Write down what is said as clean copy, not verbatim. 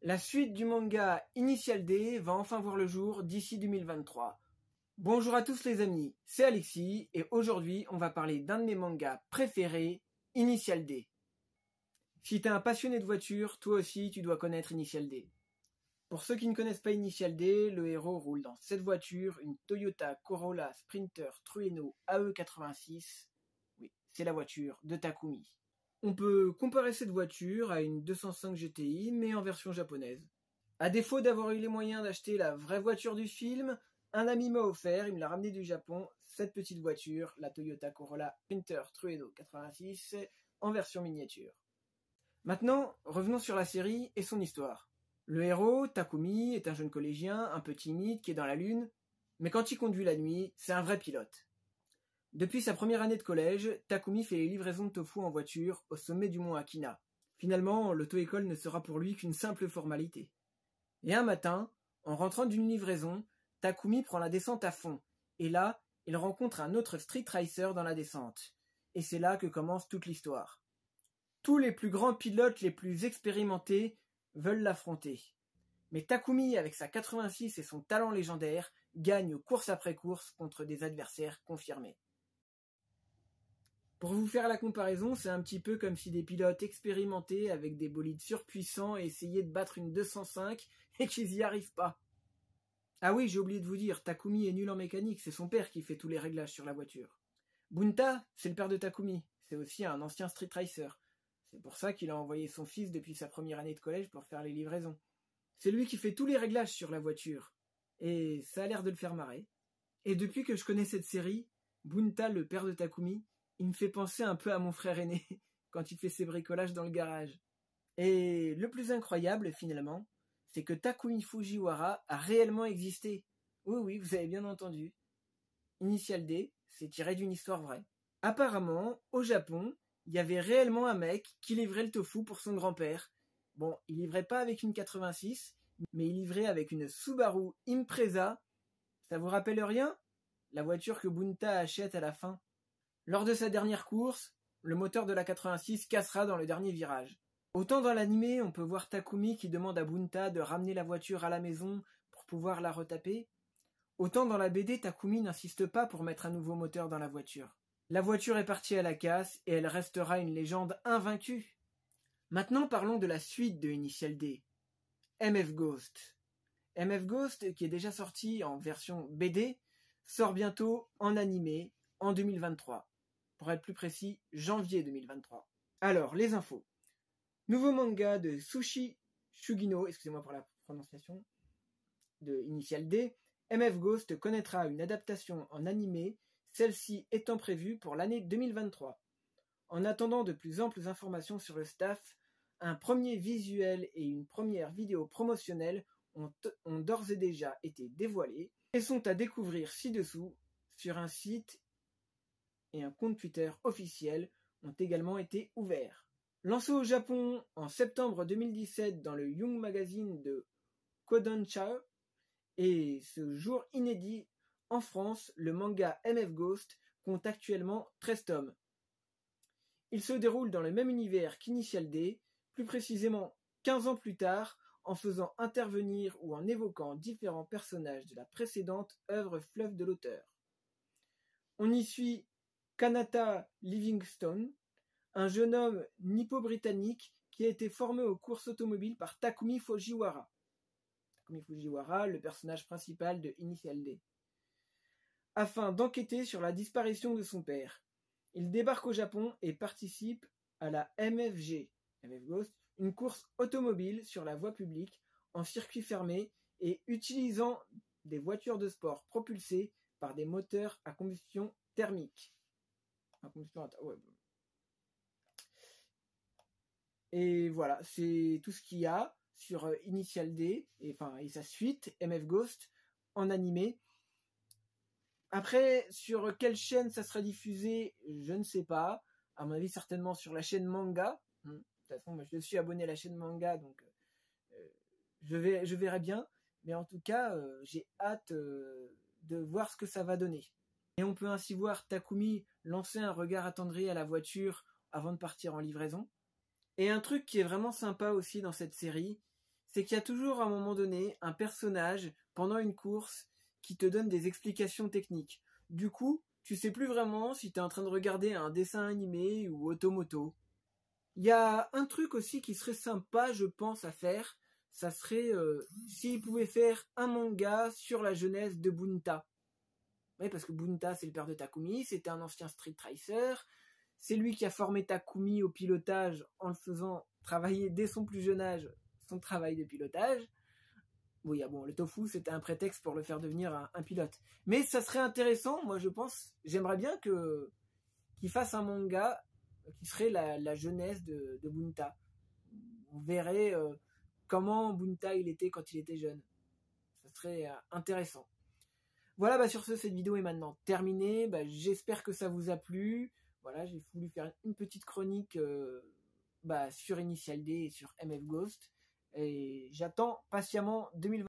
La suite du manga Initial D va enfin voir le jour d'ici 2023. Bonjour à tous les amis, c'est Alexis et aujourd'hui on va parler d'un de mes mangas préférés, Initial D. Si t'es un passionné de voitures, toi aussi tu dois connaître Initial D. Pour ceux qui ne connaissent pas Initial D, le héros roule dans cette voiture, une Toyota Corolla Sprinter Trueno AE86. Oui, c'est la voiture de Takumi. On peut comparer cette voiture à une 205 GTI, mais en version japonaise. À défaut d'avoir eu les moyens d'acheter la vraie voiture du film, un ami m'a offert, il me l'a ramené du Japon, cette petite voiture, la Toyota Corolla Sprinter Trueno 86, en version miniature. Maintenant, revenons sur la série et son histoire. Le héros, Takumi, est un jeune collégien, un peu timide, qui est dans la lune, mais quand il conduit la nuit, c'est un vrai pilote. Depuis sa première année de collège, Takumi fait les livraisons de tofu en voiture au sommet du mont Akina. Finalement, l'auto-école ne sera pour lui qu'une simple formalité. Et un matin, en rentrant d'une livraison, Takumi prend la descente à fond, et là, il rencontre un autre street racer dans la descente. Et c'est là que commence toute l'histoire. Tous les plus grands pilotes les plus expérimentés veulent l'affronter. Mais Takumi, avec sa 86 et son talent légendaire, gagne course après course contre des adversaires confirmés. Pour vous faire la comparaison, c'est un petit peu comme si des pilotes expérimentés avec des bolides surpuissants essayaient de battre une 205 et qu'ils n'y arrivent pas. Ah oui, j'ai oublié de vous dire, Takumi est nul en mécanique, c'est son père qui fait tous les réglages sur la voiture. Bunta, c'est le père de Takumi, c'est aussi un ancien street racer. C'est pour ça qu'il a envoyé son fils depuis sa première année de collège pour faire les livraisons. C'est lui qui fait tous les réglages sur la voiture. Et ça a l'air de le faire marrer. Et depuis que je connais cette série, Bunta, le père de Takumi, il me fait penser un peu à mon frère aîné, quand il fait ses bricolages dans le garage. Et le plus incroyable, finalement, c'est que Takumi Fujiwara a réellement existé. Oui, vous avez bien entendu. Initial D, c'est tiré d'une histoire vraie. Apparemment, au Japon, il y avait réellement un mec qui livrait le tofu pour son grand-père. Bon, il livrait pas avec une 86, mais il livrait avec une Subaru Impreza. Ça vous rappelle rien? La voiture que Bunta achète à la fin. Lors de sa dernière course, le moteur de la 86 cassera dans le dernier virage. Autant dans l'animé, on peut voir Takumi qui demande à Bunta de ramener la voiture à la maison pour pouvoir la retaper, autant dans la BD, Takumi n'insiste pas pour mettre un nouveau moteur dans la voiture. La voiture est partie à la casse et elle restera une légende invaincue. Maintenant parlons de la suite de Initial D, MF Ghost. MF Ghost, qui est déjà sorti en version BD, sort bientôt en animé en 2023. Pour être plus précis, janvier 2023. Alors, les infos. Nouveau manga de Sushi Shugino, excusez-moi pour la prononciation, de Initial D, MF Ghost connaîtra une adaptation en animé, celle-ci étant prévue pour l'année 2023. En attendant de plus amples informations sur le staff, un premier visuel et une première vidéo promotionnelle ont d'ores et déjà été dévoilés et sont à découvrir ci-dessous sur un site et un compte Twitter officiel ont également été ouverts. Lancé au Japon en septembre 2017 dans le Young Magazine de Kodansha, et ce jour inédit en France, le manga MF Ghost compte actuellement 13 tomes. Il se déroule dans le même univers qu'Initial D, plus précisément 15 ans plus tard, en faisant intervenir ou en évoquant différents personnages de la précédente œuvre fleuve de l'auteur. On y suit Kanata Livingstone, un jeune homme nippo-britannique qui a été formé aux courses automobiles par Takumi Fujiwara. Takumi Fujiwara, le personnage principal de Initial D. Afin d'enquêter sur la disparition de son père. Il débarque au Japon et participe à la MFG, MF Ghost, une course automobile sur la voie publique en circuit fermé et utilisant des voitures de sport propulsées par des moteurs à combustion thermique. Et voilà, c'est tout ce qu'il y a sur Initial D et sa suite, MF Ghost, en animé. Après, sur quelle chaîne ça sera diffusé, je ne sais pas. À mon avis, certainement sur la chaîne Manga. De toute façon, moi, je suis abonné à la chaîne Manga, donc je verrai bien. Mais en tout cas, j'ai hâte de voir ce que ça va donner. Et on peut ainsi voir Takumi lancer un regard attendri à la voiture avant de partir en livraison. Et un truc qui est vraiment sympa aussi dans cette série, c'est qu'il y a toujours à un moment donné un personnage pendant une course qui te donne des explications techniques. Du coup, tu sais plus vraiment si tu es en train de regarder un dessin animé ou Automoto. Il y a un truc aussi qui serait sympa, je pense, à faire. Ça serait s'ils pouvaient faire un manga sur la jeunesse de Bunta. Oui, parce que Bunta, c'est le père de Takumi, c'était un ancien street racer. C'est lui qui a formé Takumi au pilotage en le faisant travailler dès son plus jeune âge son travail de pilotage. Oui, bon, le tofu, c'était un prétexte pour le faire devenir un pilote. Mais ça serait intéressant, moi je pense, j'aimerais bien qu'il fasse un manga qui serait la jeunesse de Bunta. On verrait comment Bunta il était quand il était jeune. Ça serait intéressant. Voilà, sur ce, cette vidéo est maintenant terminée. J'espère que ça vous a plu. Voilà, j'ai voulu faire une petite chronique sur Initial D et sur MF Ghost. Et j'attends patiemment 2020.